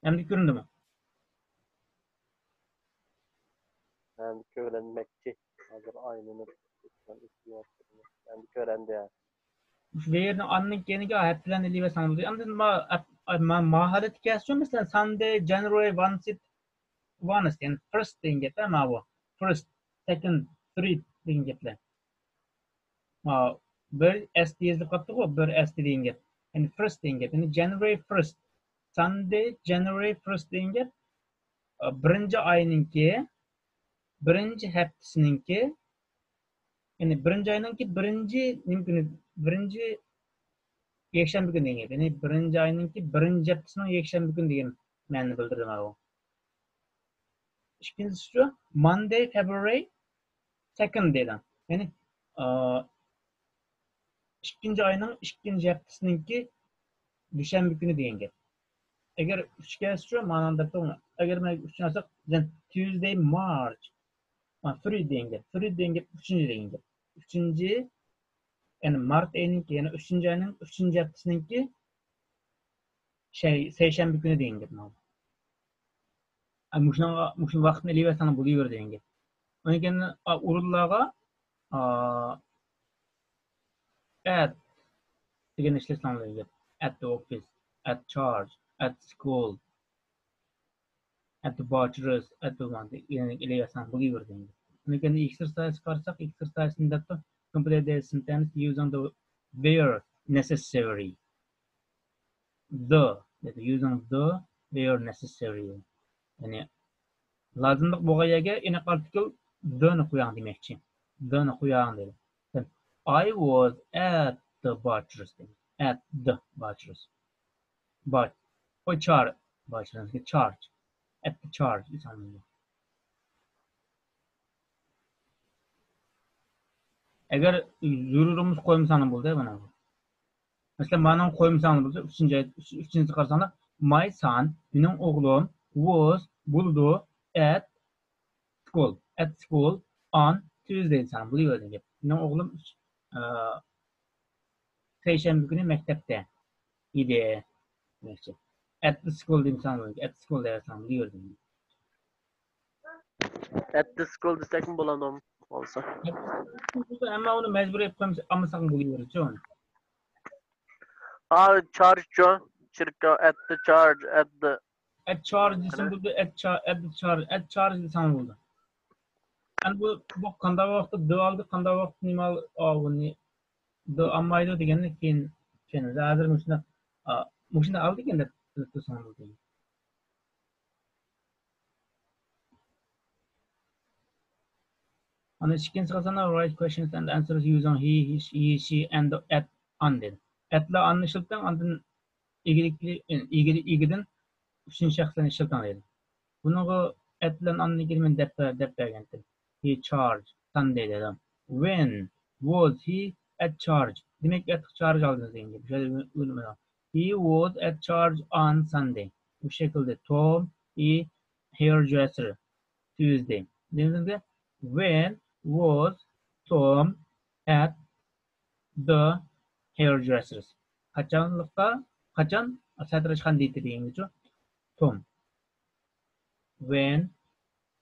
Endi göründü mü? Yani öğrenmekçi. Hazır aynını yani öğrendi yani. Where anın keniga heplen eli ve sanıldı. Andın maharet kesyon mesela Sunday, January, one yani first thing get ama bu. First, second, three thing get. Bir S yazıp kattık o bir S dediğin get. Yani first thing get. Yani January first. Sunday, January first thing get. Birinci ayınınki, birinci hepsininki, yani birinci ayınınki birinci günü, birinci yekşembe günü degan. Yani birinci ayınınki birinci hepsinin yekşembe günü degan ma'noni bildirdi mana bu. İkincisi şu, Monday, February, second degan. Yani ikkinchi ayının ikkinchi haftasınınki dushanba günü degan gap. Agar 3 ga şu ma'noda to'g'ri. Agar men 3 ni olsak, Tuesday, March, 3 degan gap. 3 degan gap 3-chi degan gap. 3-chi yani Mart ayınınki, yani 3-chi ayının 3-chi haftasınınki seyşembe günü degan gap. Muşun vaqtni eliyor sana buluyor degan gap. Onun için urullarga at degan ishlatsanlar gap. At the office, at church, at school, at the butcher's, at the one yani eliyor sana buluyor degan gap. Onun için exercise karsak, exercise'inde de complete the sentence using the where necessary. Using the where necessary. Yani lazımlık boğayaga ine article the koyan demekçi. The koyan dedi. I was at the butcher's. At the butcher's. But o charge butcher's charge. At the charge is anlamı. Eğer zürürümüz koymuşsanız buldu bana. Mesela bana koymuşsanız buldu. Üçüncü çıkarsanız my son, benim oğlum was buldu at school. At school on Tuesday sana buluyor dedi. Benim oğlum seyşembe günü mektepte idi. Neyse. At the school diyeyim sana. At school dersen diyordum. At the school destek mi bulalım olsa? Ama onu mecbur yapmamız ama sakın buluyoruz John. Charge John. Şirka at the charge at the. At charge isim buldu. At charge sana buldu. Yani bu kanda vakti dı aldı, kanda vakti nimal ağını dı ammaydı diyenle keyin hazır muşuna aldı kendi sana buldu. On the chicken sakasana write questions and answers using he, she, and the at andin. Atla anlaşıldıktan andın ilgiden üçüncü şahsın işletilmeydi. Bunu atlan anlaşılmen dep bergendim. He charged Sunday dedim. When was he at charge? Demek at charge aldınız diyince. Bir şey unutmayalım. He was at charge on Sunday. Bu şekilde Tom, he hairdresser Tuesday. Dediğimizde when was Tom at the hairdressers? Kaçan satranç kandiydi diyince Tom. When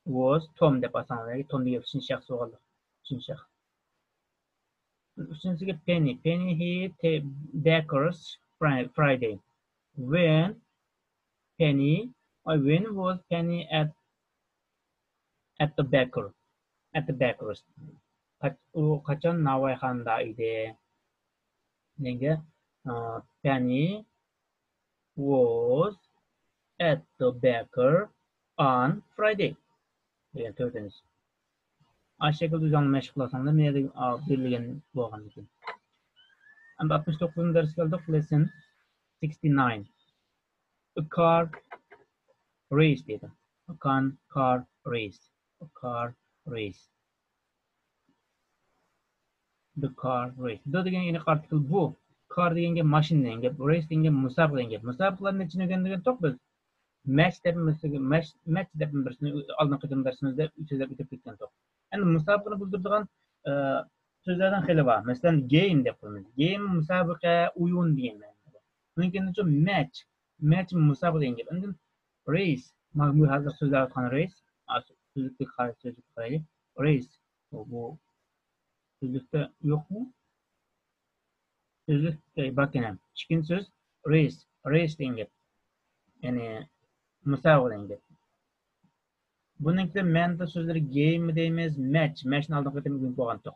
was Tom dep asanlar. Tom diye üçüncü şahıs oldu. Üçüncü şahıs. Üçüncüsü Penny. Penny he baker's Friday. When was Penny at the baker? At the baker's. O kaçan navayxanda idi. Nege Penny was at the baker on Friday. Degan tördeniz. Aşağıda düzenli meşgulasanlar ne de birliğin boğan için. And 69. ders geldik. Lesson 69. A car race dedi. A car race. A car race. The car race. Da degan yine artikel bu. Car degenge maşin degen gap, race degenge musabaka degen gap. Musabakaların içine degen tok biz. Match depin birisini aldın kıtım dersimizde 3 özellik ötüp gitken tok. Yani musabakını buldurduğun sözlerden xeli var. Mesela game depimiz. Game musabaka oyun degen. Mümkün match musabaka degen gap. Race. Bu hazır sözler atkan race. Sözlükte karşı sözlük karayı. Race. Bu sözlükte yok mu? Sözlükte bak yine. Çıkın söz. Race. Race deyince. Yani musabık deyince. Bunun gibi mende sözleri game mi deyimiz? Match. Match'ın aldığım kadar mümkün boğan çok.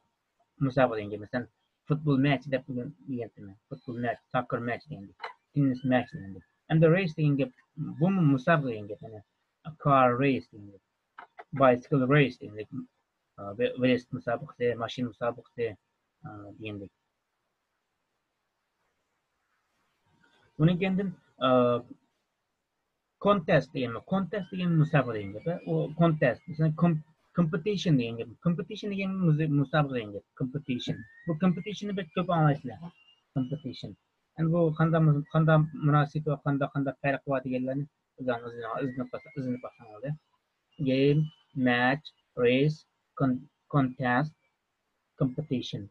Musabık deyince. Mesela futbol match de bugün diyelim. Futbol match, soccer match deyince. Tennis match deyince. And the race deyince. Bu mu musabık deyince? Yani car race deyince. Bicycle race deyince. Race musabık de, maşin musabık de deyince. Bunun kendin contest diyeyim. Contest diyeyim musabık diyeyim. O contest. Mesela competition diyeyim. Competition diyeyim musabık diyeyim. Competition. Bu competition'ı pek çok anlayışlı. Competition. Yani bu kanda münasip ve kanda fark var diyelim. Izni basan oldu. Game, match, race, contest, competition.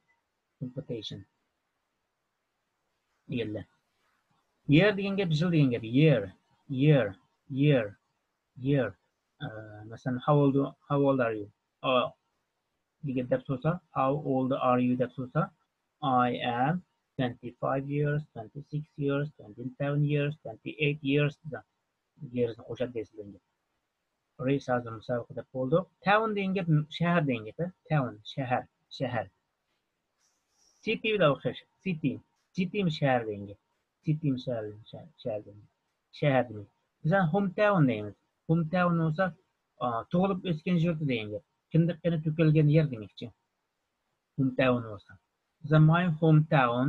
Competition. Diyelim. Year degan gap yıl degan gap. Year. Mesela how old are you? Degan dep sorsa, how old are you dep sorsa, I am 25 years, 26 years, 27 years, 28 years. Years'ni qo'shib deysiz. Race hazır musobaqa deb bo'ldi. Town degan gap shahar degan gap. Town, shahar. City bilan o'xshash. City mi shahar degan gap. City mi shahar degan. Shahar demek. Bizlar hometown deymiz. Hometown bo'lsa, tug'ilib o'sgan yurt degan gap. Kindiqqina to'kilgan yer demekchi. Hometown bo'lsa. Bizlar my hometown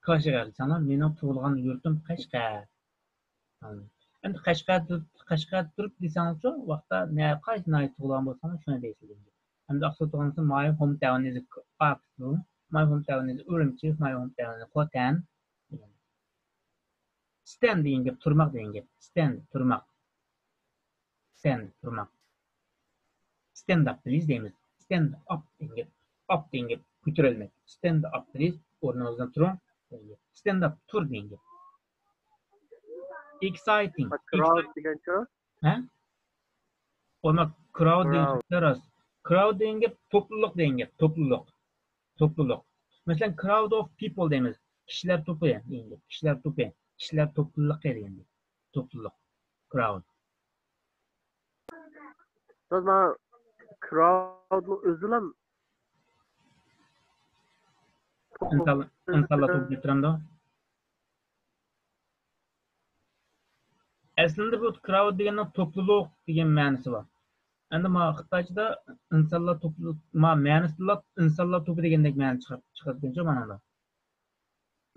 Qashqar. Sana mening tug'ilgan yurtim Qashqar. Endi Qashqar turib desangiz-ku, vaqtda qaysi nay tug'ilgan bo'lsangiz, shuni deysiz. Endi aqsa tug'ilsa my hometown is Aksu. My hometown is Urumchi. My hometown is Qo'tan. Stand degan gap turmoq degan gap. Stand turmoq. Stand up please deymiz. Stand up degan gap. Up degan gap ko'tarilmak. Stand up please. O'rningizdan turing. Stand up tur degan gap. Exciting. Crowd degancha. Ha? Ona crowd degan crowd degan gap to'pliq degan gap. Topluluk. Mesela crowd of people deymiz. Kishilar to'pi degan gap. Kishilar to'pliq degan gap. To'pliq. Crowd. Sonra crowd'lu özülem İnsanlar to'p getiramda. Aslında bu crowd deganning to'pliq degan ma'nosi bor. Endi Xitoychada insonlar to'pliq ma'nosida insonlar to'pi degandek ma'no chiqargancha mana.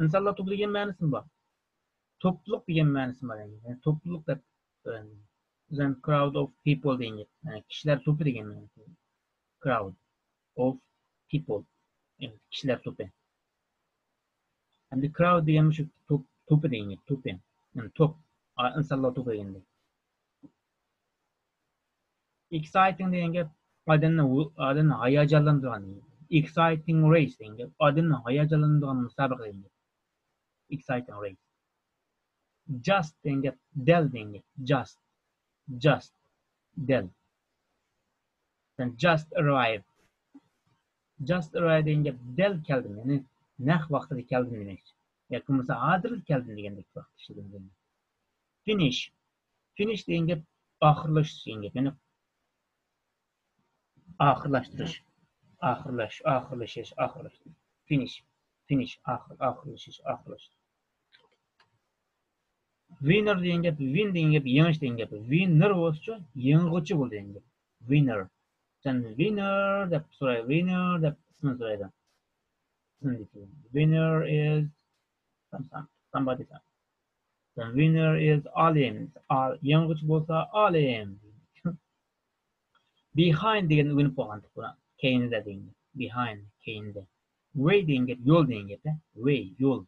İnsanlar to'pi degan ma'nosi bor. To'pliq degan ma'nosi bor. Yani to'pliq deb then crowd of people degan. Yani kishilar to'pi degan ma'nosi. Crowd of people. Yani kishilar to'pi. Endi crowd degan shu to'pi degan, to'pi. Yani to'p. İnsanlar to'pi deganda. Exciting degan gap odamni hayajonlantirgan. Exciting race degan gap odamni hayajonlantirgan musobaqa degan gap. Exciting race. Just degan gap del degan gap. Just del. Then just arrive degan gap del keldim. Yani naq vaqtida keldim demek. Yoki bo'lmasa hozir keldim degandek vaqt ishladim. Finish degan gap oxirlashish degan gap. Yani oxirlashtirish. Finish. Oxirlashish. Winner degan gap, win degan gap, yengish degan gap. Winner bo'lsa, yenguvchi bo'l degan gap. Winner. Sen winner deb so'raydi. Winner deb ismini so'raydi. Winner is somebody. Then winner is Alim. Yenguvchi bo'lsa Alim. Behind degan o'yinib qo'ygandik buni. Keyinda degan. Behind, keyinda. Way degan gap, yo'l degan gap. Way, yo'l.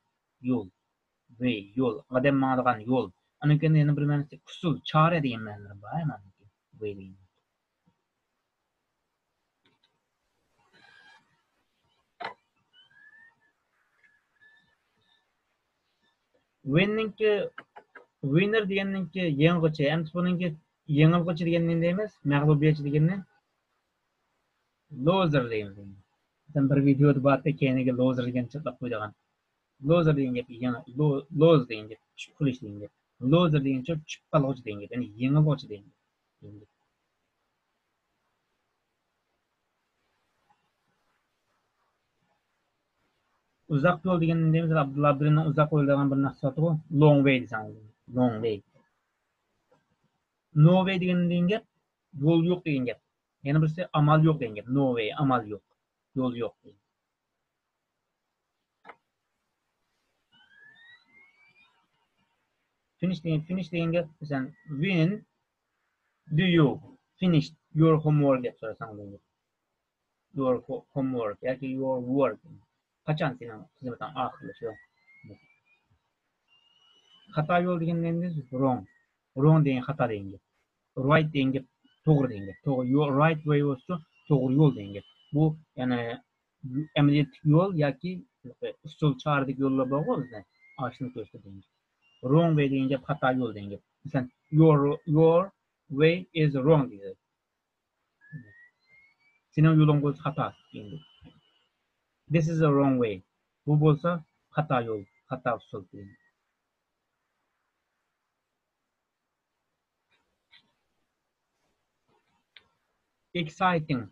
Odam ma'nogan yo'l. Anikin yana bir ma'nosi usul, chora degan ma'nolar bor, mana. Way degan. When'ninki Winner deganninki yenguvchi, endi buningki yengilguvchi deganni deymiz, mag'lubiyatchi deganni loser deymiz. Sen bir videoda batda keyiniga loser degan chiqib qo'ygan. Loser degan gap lose degan gap, tushib qolish degan gap. Loser degancha tushib qoluvchi degan gap, ya'ni yengilguvchi degan gap. Uzak yol deganni deymiz, Abdullah Abdullohning uzak yo'l degan bir naqsati bu. Long way desan, long way. No way degan gap yo'l yo'q degan gap. Yana birisi amal yo'q degan gap. No way, amal yo'q. Yo'l yo'q. Finish degan gap, masalan, when do you finish your homework deb so'rasang bo'ladi. Your homework yoki your work. Qachon sening xizmating oxirlashishi? Xato yo'l deganingizda wrong. Wrong degan xato degan gap. Right degan gap to'g'ri degan gap. To'g'ri, your right way bo'lsa to'g'ri yo'l degan gap. Bu ya'ni amaliyotik yo'l yoki usul chorlik yo'llar bor-ku bizda. Oshni ko'rsatadigan. Wrong way degan gap xato yo'l degan gap. Masalan, your way is wrong deydi. Sening yo'ling bo'lsa xato degan gap. This is the wrong way. Bu bo'lsa xato yo'l, xato usul degan. Exciting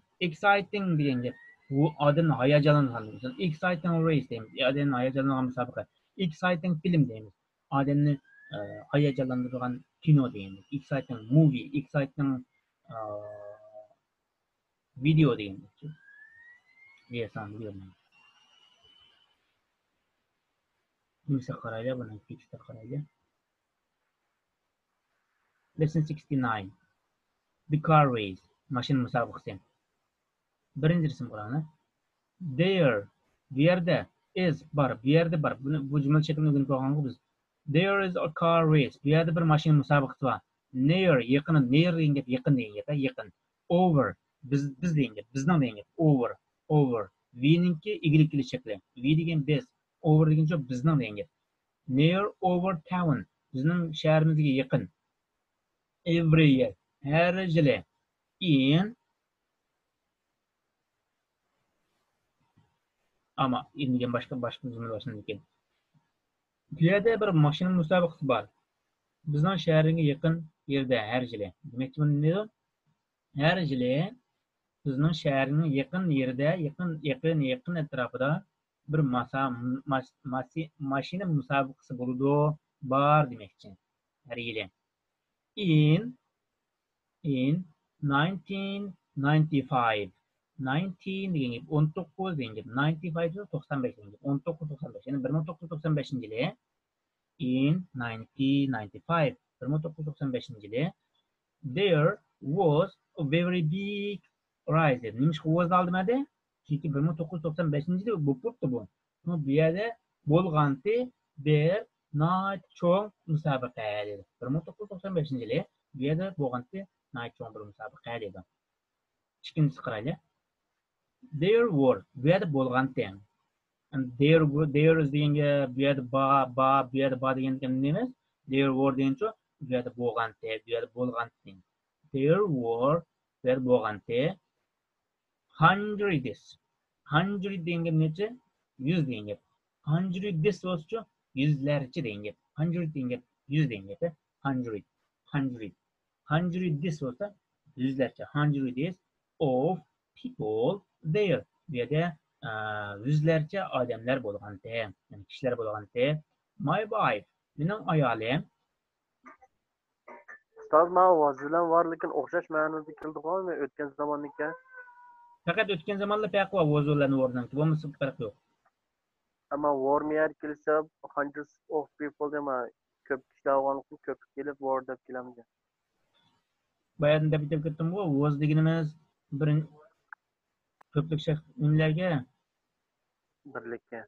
degan gap. Bu odamni hayajonlantiradi. Exciting race deymiz. Odamni hayajonlantirgan musobaqa. Exciting film deymiz. Odamni hayajonlantirgan kino deymiz. Exciting movie, exciting video deymiz. Deyasan, bilmayman. Nimsa qarayli, buni tekstga qarayli. Lesson 69. The car race. Mashina musobaqasi. Birinchi resim qurani. There, bu yerda is bar, bu yerda bar. Bu jumla shaklini o'rganib olganmiz biz. There is a car race. Bu yerda bir mashina musobaqasi bor. Near, yaqin, near degan gap yaqin degan gap, yaqin. Over, biz degan gap, bizning degan gap. Over. We'ninki egillikli shakli. We degan biz, over degan so'z bizning degan gap. Near over town, bizning shahrimizga yaqin. Every year, har yili. In ama indigan boshqa jumla boshlanadi ekan. Bu yerda bir mashina musobaqasi bor. Bizning shahrimizga yaqin yerda har yili. Demakchi buni nima? Har yili bizning shahrimizga yaqin yerda, yaqin atrofida bir mashina musobaqasi bo'ladi, bor demakchi. Har yili. In 1995. 19 degan gap 19 degan gap. 95 95 degan gap. 1995. Ya'ni 1995-yili in 1995. 1995-yili there was a very big rise. Nima was aldimadi? Chunki 1995-yili bo'libdi bu. Bu yerda bo'lganti bir cho'ng musobaqa dedi. 1995-yili bu yerda bo'lganti cho'ng bir musobaqa dedi. Ikkinchisi qarayli. There were, bu yerda bo'lganti. And there is deganga bu yerda bu yerda degan nima emas. There were degancha bu yerda bo'lganti, bu yerda bo'lganti. There were, bu yerda bo'lganti. Hundreds. 100 deganga necha? 100 degan gap. 100 this bo'lsa yuzlarcha degan gap. 100 degan gap 100 degan gap. 100 this bo'lsa yuzlarcha. 100 days of people there. Bu yerda yuzlarcha odamlar bo'lganda, ya'ni kishilar bo'lganda. My wife, mening ayolim. Ustoz, men ovoz bilan bor, lekin o'xshash ma'noda keldi-qolmi o'tgan zamonniki? Faqat o'tgan zamonda farq bor o'zlarning o'rnidan. Bo'lmasa farq yo'q. Ama war meyer kelsa hundreds of people dema ko'p kishilar olganlikni ko'p kelib war deb kelamiz. Bayanda bitib ketdim bu o'z deganimiz ko'plik shakllarga birlikka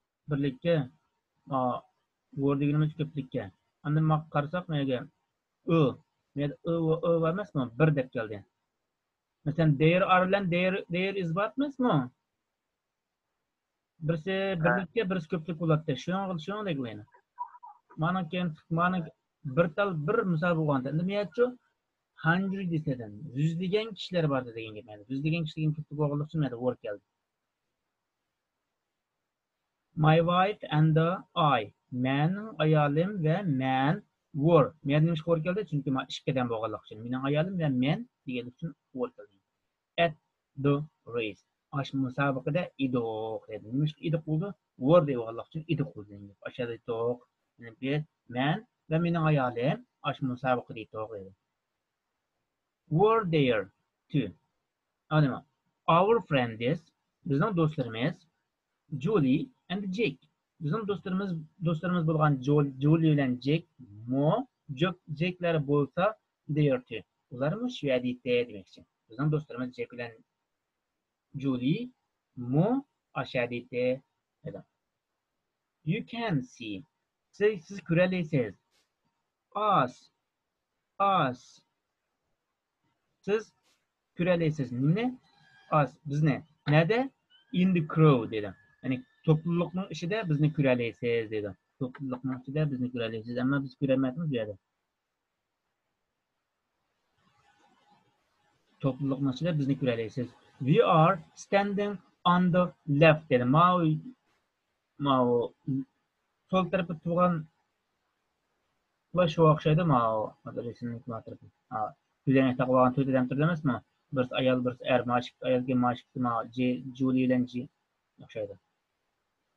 war deganimiz ko'plikka. Endi mak qarasak menga o va emasmi bir deb keldi. Masalan there are bilan there is what emasmi? Birisi birlikka, birisi ko'plik bo'ladi. Shuningdek bo'ladi. Mana bir tal bir misol bo'lganda nima deyapti? Hundred degan yuzlagan kishilar bor degan gap. Yani yuzlagan kishilarga ko'p bo'lganlik uchun mana word keldi. My wife and I. Men, ayolim va men were. Men nima word keldi? Chunki men ikkidan bo'lganlik uchun. Mening ayolim va men degan uchun word keldi. At the race. Aş musobaqada idiq dedi. Nima idiq bo'ldi? Word deb bo'lganlik uchun idiq bo'ldi. Aşağıda idiq. Men va mening ayolim aş musobaqada idiq dedi. Were there too. Anima. Our friends, bizning do'stlarimiz Julie and Jake. Bizim dostlarımız bo'lgan Julie bilan Jake Jake'lar bo'lsa there too. Ularmi shu yerda demoqchi. Bizim dostlarımız Jake bilan Julie aşağıda edi. You can see. Siz ko'ralaysiz. Us. Siz ko'ralaysiz. Nimni? Us. Bizni. Nerede? In the crowd dedim. Yani toplulukның içinde bizni ko'ralaysiz dedim. Toplulukның içinde bizni ko'ralaysiz. Ama biz ko'ramayapmiz bu yerda. Toplulukның içinde bizni ko'ralaysiz. We are standing on the left dedim. Mao sol tarafı turgan şu okşaydı mao. Hadi resimlik tarafı. Düzene takılan tüyden turdu emasmi? Birisi ayol, birisi er, ayolga mashqsi Julie bilan G okshaydi.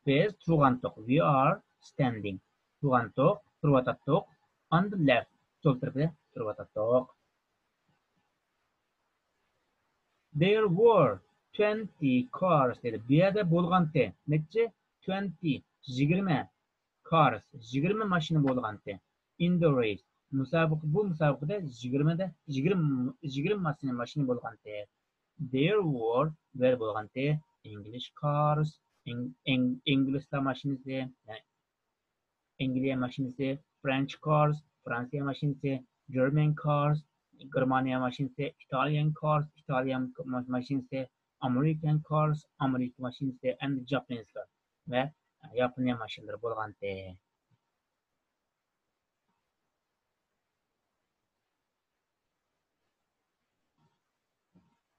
Biz turgantoq. We are standing. Turgantoq, turvatatoq on the left. Sol tarafda turvatatoq. There were 20 cars dedi. Bu yerda bo'lganda necha? 20 cars, 20 mashina bo'lganda. In the race. Bu musobaqada 20 mashina bo'lganda. There were bo'lganda English cars, inglizlar mashinasi, Angliya mashinasi, French cars, Fransiya mashinasi, German cars, Germaniya mashinasi, Italian cars, Italian mashinasi, American cars, Amerika mashinasi, and Japanese cars va Yaponiya mashinalari bo'lganda.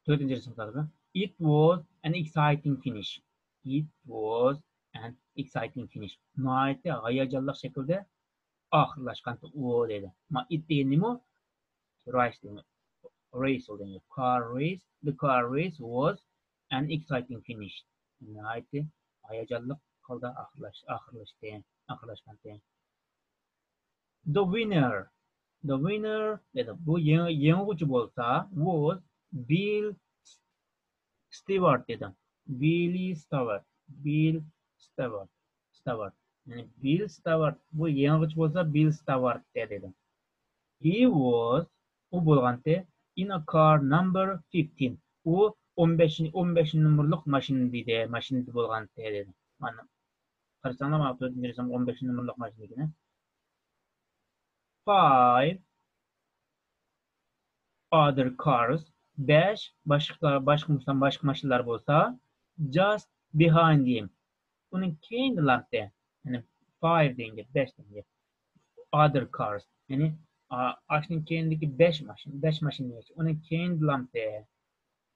To'rtinchi resimda It was an exciting finish. It was an exciting finish. Nihoyatda hayajonli shaklda oxirlashgan o dedi. Ma it degan nima? Race degan. Race degan. Car race. The car race was an exciting finish. Nihoyatda hayajonli holda oxirlashgan. The winner dedi. Bu yenguvchi bo'lsa was Bill Stewart dedim. Bill Stewart. Yani Bill Stewart. Bu yenguvchi bo'lsa Bill Stewart dedim. He was u bo'lganda in a car number 15. U 15 numurliq mashinada bo'lganda dedim. Mana qarasanglar mana 15 numurliq mashinada. 5 other cars 5 başka mashinalar bo'lsa just behind him. Uning keyinlarida yani 5 degan 5 degan other cars yani ashning keyindagi 5 mashina uning keyinlarida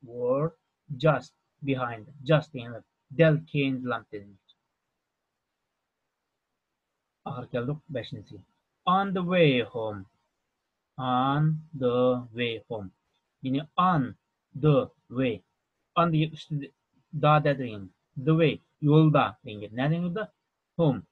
were just behind just degan del keyinlarida. Oxir keldik 5-siga. On the way home. Yani on the way. On the üstü da dediğin. The way. Yolda deyin. Ne deyin yolda? Home.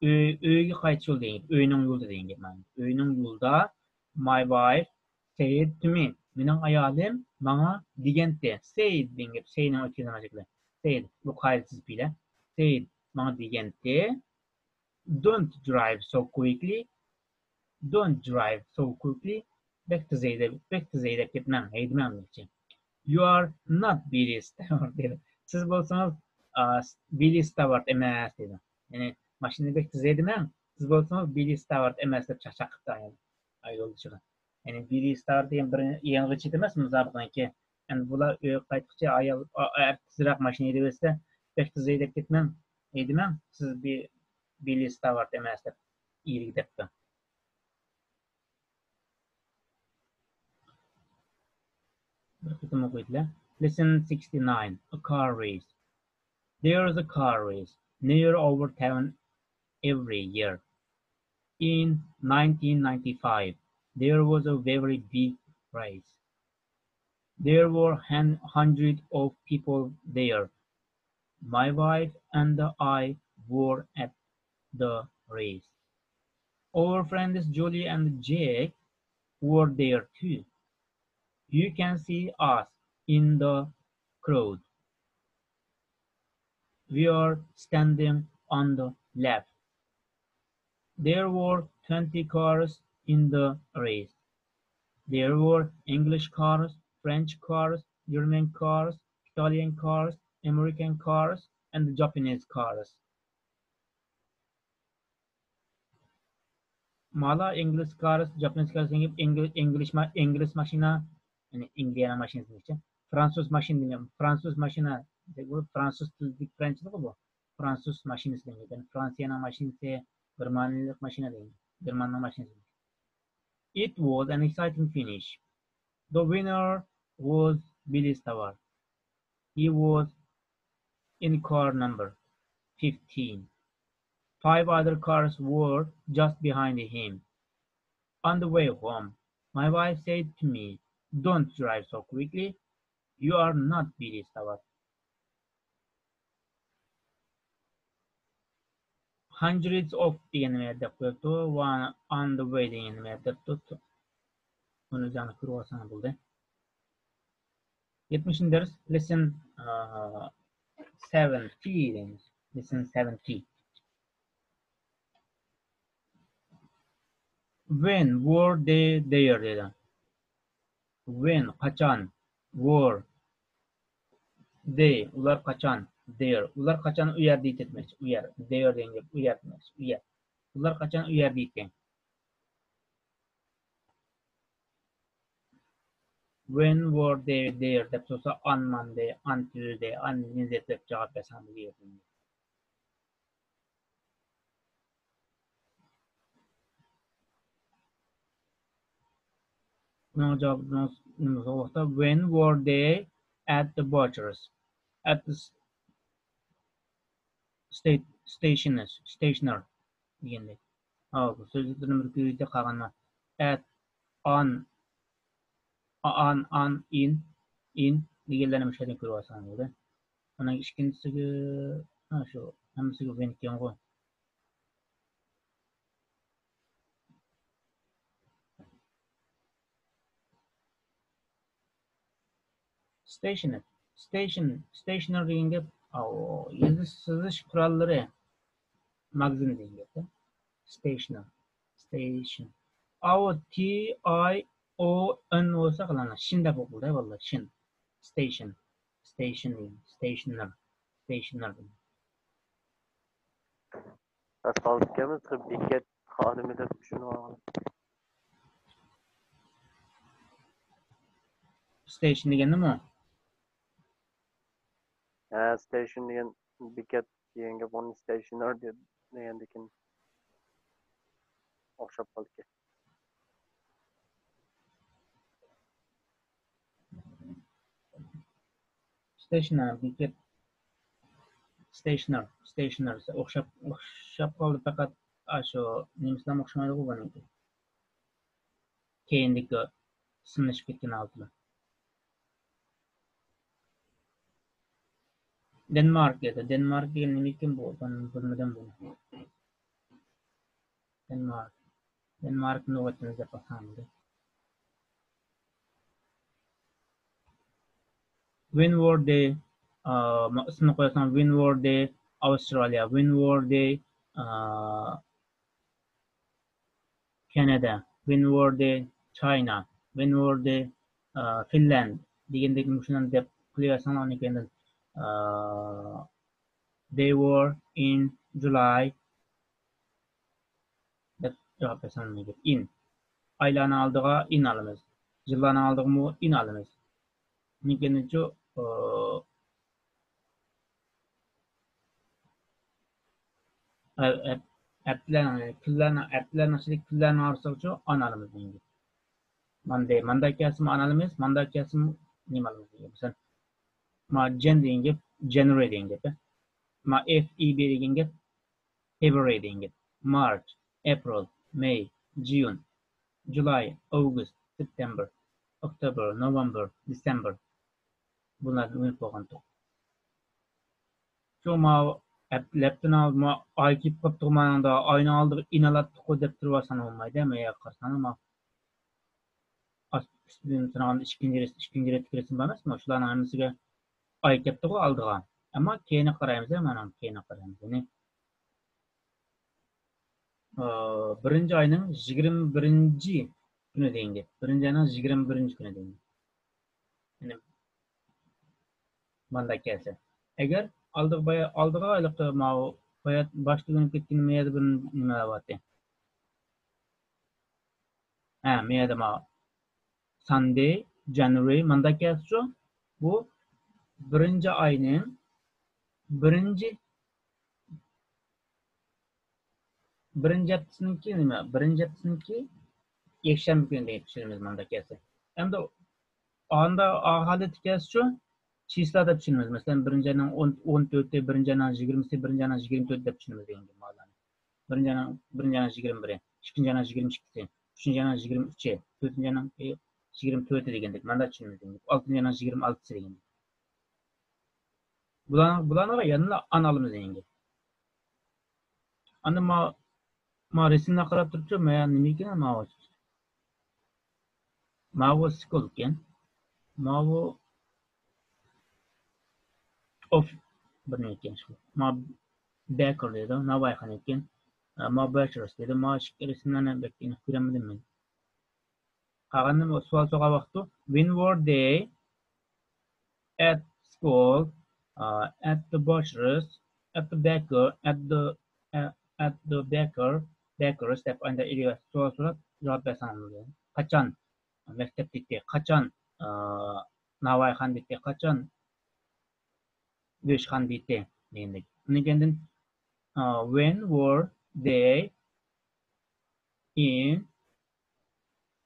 Öyge qaytish yolu deyin. Öyünün yolda deyin. Öyünün yolda my wife said to me. Mening ayolim bana degende. Said deyin. Say'nin ötkezemezlikle. Said. Bu qaytsiz bile. Said bana degende. Don't drive so quickly. Back to Zayda gitmem. Eğitmem için. You are not Billy Stewart dedi. Siz bolsanız Billy Stewart emas dedi. Yani maşını back to Zayda men. Siz bolsanız Billy Stewart emas deb chaqchaqibdi yani. Ayol chiqdi. Yani Billy Stewart degan bir yeng'ichi emas musobaqadan keyin. Yani bular qaytqicha ayol tezroq mashina haydab bersa, back to Zayda ketmem. Eğitmem. Siz Billy Stewart emas deb iylik debdi. Lesson 69. A car race. There's a car race near our town every year. In 1995, there was a very big race. There were hundreds of people there. My wife and I were at the race. Our friends Julie and Jake were there too. You can see us in the crowd. We are standing on the left. There were 20 cars in the race. There were English cars, French cars, German cars, Italian cars, American cars, and Japanese cars. Mala English cars, Japanese cars, English machina, yani Indiana maşinası diyeceğim. Fransız maşin diyeceğim. Fransız maşina, bu Fransız tildik Fransızlık bu. Fransız maşinası diyeceğim. Yani Fransiyana maşinası, Germanlık maşina diyeceğim. Germanlık maşinası. It was an exciting finish. The winner was Billy Stewart. He was in car number 15. 5 other cars were just behind him. On the way home, my wife said to me, "Don't drive so quickly. You are not Billy Stewart." Hundreds of deganini deb qo'yibdi va on the way deganini debdi. Buni jani ko'rib olsang bo'ldi. 70 ders lesson 70 deymiz. Lesson 70. When were they there dedi. When qachon were they ular qachon there ular qachon u yerda etmoqchi u yer there degan u yer demoqchi u yer ular qachon u yerda ekan. When were they there deb so'rasa on Monday, on Tuesday, on Wednesday deb javob bersam bo'ladi. No job, no. When were they at the butcher's? At the stationer degandek. Bu so'zliklarni bir ko'rishda qolganma. At, on, in deganlarni mushakil ko'rib olsam bo'ldi. Mana ikkinchisiga shu hammasiga when ekan qo'y. Stationer degan gap yozish sizish qurollari magazin degan gap. Station. T-I-O-N bo'lsa qilamiz. Shin deb o'qildi vallahi shin. Stationer. Tasavvurkamiz bekat xodimi deb tushunib olgan. Station degan nima? Station degan bekat degan gap onun stationer degandekin o'xshab qoldi. Stationer bekat stationer o'xshab qoldi faqat shu nemislar o'xshamaydi bu buniki. Keyindagi sinishib ketgan altida. Denmark dedi. Denmark degan nima ekan bu? Bilmadim buni. Denmark lug'atini deb bahamdi. When were they ismini qo'yasam when were they Australia, when were they Canada, when were they China, when were they Finland degandek shundan deb qilyapsan uni they were in July deb javob bersam in aylani oldiga in olamiz, yillarni oldig'imi in olamiz. Nikinchi kunlarni orasigacha on olamiz. Monday kasimi on olamiz, Monday kasimi nimalarimiz degan. Masalan, ma Jan degan gap January degan gap. Ma FEB degan gap February degan gap. March, April, May, June, July, August, September, October, November, December. Bunlarni unutib qo'ygandik. Şu ma app'lepten al ma ay kip qıptığmanında ayını aldığı inalattık o dep durvasan olmaydı ama ya qarsan ama üstüden sınavında işkinci retkresin barmaz mı? Şuların aynısıga ay kepti o aldığa. Ama keyine qarayımız ya manam keyine qarayımız. Yani birinci ayının 21. günü deyin gep. Birinci ayının 21. günü deyin. Yani manda kelse. Eğer aldığı aylıkta ma bayat başta günü ketkin meyada bir nime batı. Ha meyada ma Sunday, January manda kelse bu birinci ayının birinci haftasınınki nima? Birinci haftasınınki yakshanba kuni deb tushunamiz manda kelse. Endi anda holat kelse chisla deb tushunamiz. Masalan, birinci ayning 14'te, birinci ayning 20'si, birinci ayning 24 deb tushunamiz degan ma'lumotlarni. Birinci ayning 21, ikkinchi ayning 22'si, uchinchi ayning 23'i, to'rtinchi ayning 24'i degandek manda tushunamiz degan. Oltinchi ayning 26'si degandek. Bularga yanına analımız degan. Anda ma resimga qarab turibchi, men nima ekan ma skol ekan. Ma of bir nima ekan shu. Ma baker dedi, navayxon ekan. Ma bachelors dedi, ma resimlarni bekini ko'ramadim men. Qag'andim savol so'ra vaqti when were they at school, at the butchers, at the baker, at the bakers deb anda iliga savol so'rab javob bersam bo'ladi. Qachon maktabda, qachon navayxonda, qachon go'shxonda degandek. Undan when were they in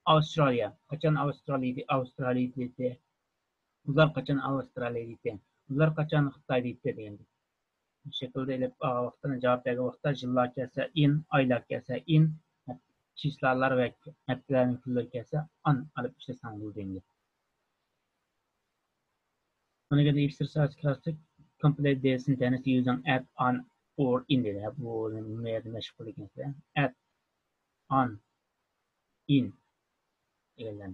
Australia? Qachon Australiyada? Ular qachon Avstraliyada? Ular qachon Xitoyda degandek. Bu şekilde elip vaqtini javob bergan vaqtda yillar kelsa in, oylar kelsa in, chislalar va haftalarning kunlari kelsa an olib ishlasang bo'ladi. Buna göre exercise classic complete the sentence using at, on, or in dedi. Bu neydi meşgul ekansa at, on, in deganlar.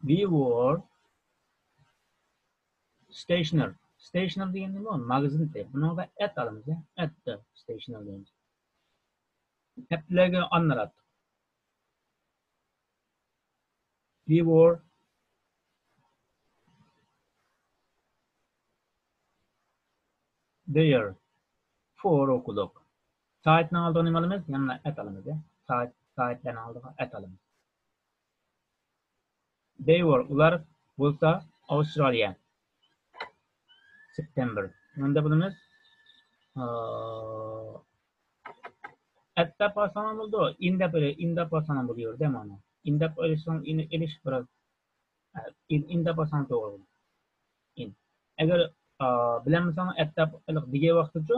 We were stationer. Stationer degan nima? Magazinda. Buni da at olamiz. At the stationer deymiz. Haftalarga anlarat. We were there 4 o'clock. Saatni aldığını nimalimiz? Yanına at alamiz. Saatlarni aldığı at alamiz. They were ular bo'lsa Australia. September. Bunda bulunuz atda pasana bo'ldi. Inda pasana bo'layor da mana. Inda pasana ilish biraz inda pasana to'g'ri. In. Agar bilamsan atda degan vaqtda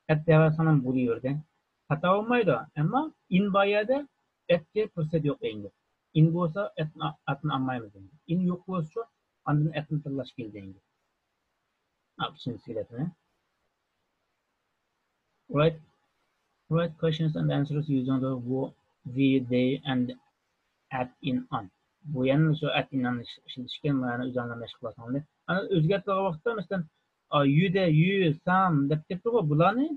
atda pasana bo'layor-da. Xato olmaydi, ammo in boyada atga fursat yo'q endi. In bo'lsa atni olmaymiz endi. In yo'q bo'lsa ondan atni tanlash keldi endi. Options keladimi? Write questions and answers using the we, they, and at, in, on. Bu yana shu at, in, on ishlatishga ma'ni o'zingizlar mashq qilasizlar. Ana o'zgartirgan vaqtda masalan you, some deb ketdi-ku, bularni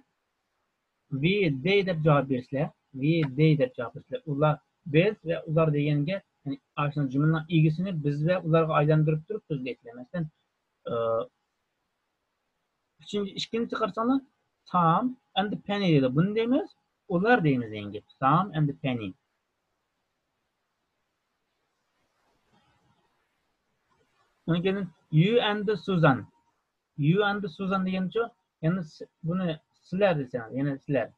we, they deb javob bersizlar. We, they deb javob bersizlar. Ular biz va ular deganga ya'ni ashuna jumlaning egisini biz va ularga aylantirib turib so'zlaysiz. Masalan ikkinchi qarsanlar Tom and Penny dedi. Bunu deymiz, ular deymiz endi. Tom and Penny. Onun keyin you and Susan. You and Susan degancha, yani buni sizlar desam, yana sizlar.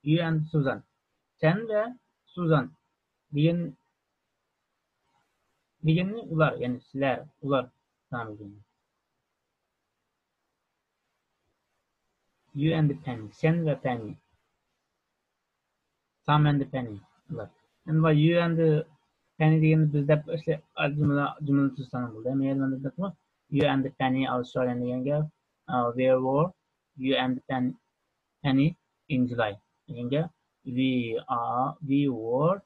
You and Susan. Sen ve Susan degan degeni ular, yani sizlar, ular tamam. You and the Penny, sen ve Penny, Sam and the Penny, ular. Yani va you and the Penny degeni bizde işte cümle tutanı buldu. Eğer de bu you and the Penny Australian degenge where were you and the Penny in July degenge we were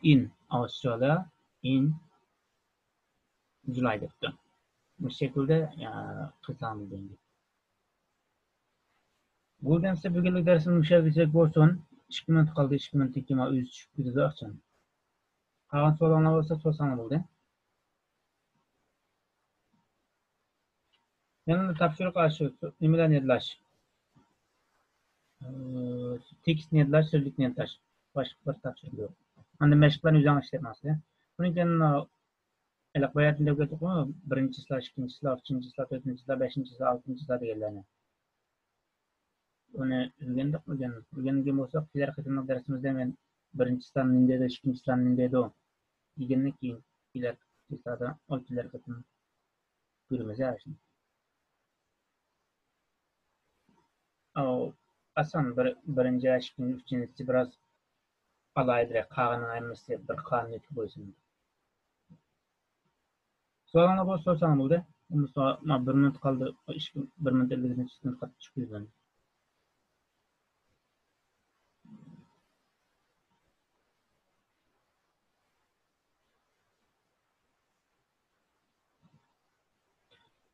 in Australia in July depti. Bu şekilde kısalım denge. Buradan size bugünlük dersimiz müşahede olsun. 2 minut kaldı, 2 minut 2 ma 3 videoda açın. Kalan sorular olsa sorsana buldu. Yanında tapşırık aşı, nimeler nedlaş. Tekst nedlaş, sözlük nedlaş. Başka bir tapşırık yok. Anda meşgullar üzerine işletmesi. Bunun için elek bayatında götük mü? Birinci slash, ikinci slash, üçüncü slash, dördüncü slash, beşinci slash, altıncı slash diyelerine. Onu öğrendik mi canım? Öğrendiğim olsak, diğer kısımda dersimizde ben birinci slash nindeydi, ikinci slash nindeydi o. Yegenlik keyin diğer slashda o diğer kısmını görmez yani. O asan birinci, ikinci, üçüncüsü biraz alaydıra kağının ayırması bir kanun eti boysun. Soğana bu sorsana buldu. Bu soğana bir minut kaldı. Bir minut 50 üstüne kat çıkıyor.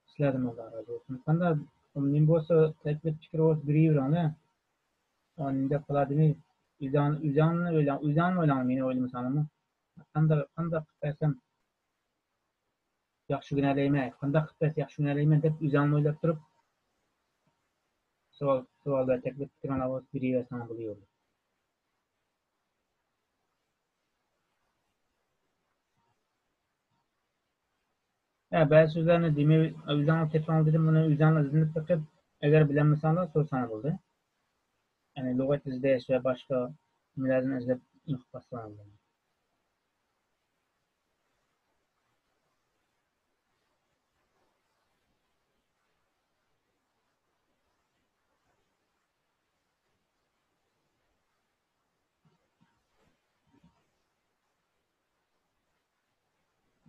Sizlerden Allah razı olsun. Kanda men bolsa teklif fikir olsa biri yürüyorlar. Onun da kaladını üzan oylan meni oylamasam. Kanda kıtarsam yaxşı güneleyme. Kanda kıtarsam yaxşı güneleyme dep üzan oylap turup soğalda teklif fikir olsa biri yürüyorsan buluyor. Bazı sözlerini demi üzan tekrar dedim bunu üzan izinli bakıp eğer bilemezsen sorsana buldu. Yani lügat izleyiş ve başka cümlelerini izleyip inflasyon buldu.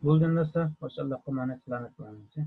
Bulduğunda ise hoş Allah kumanet selamet kullanıcı.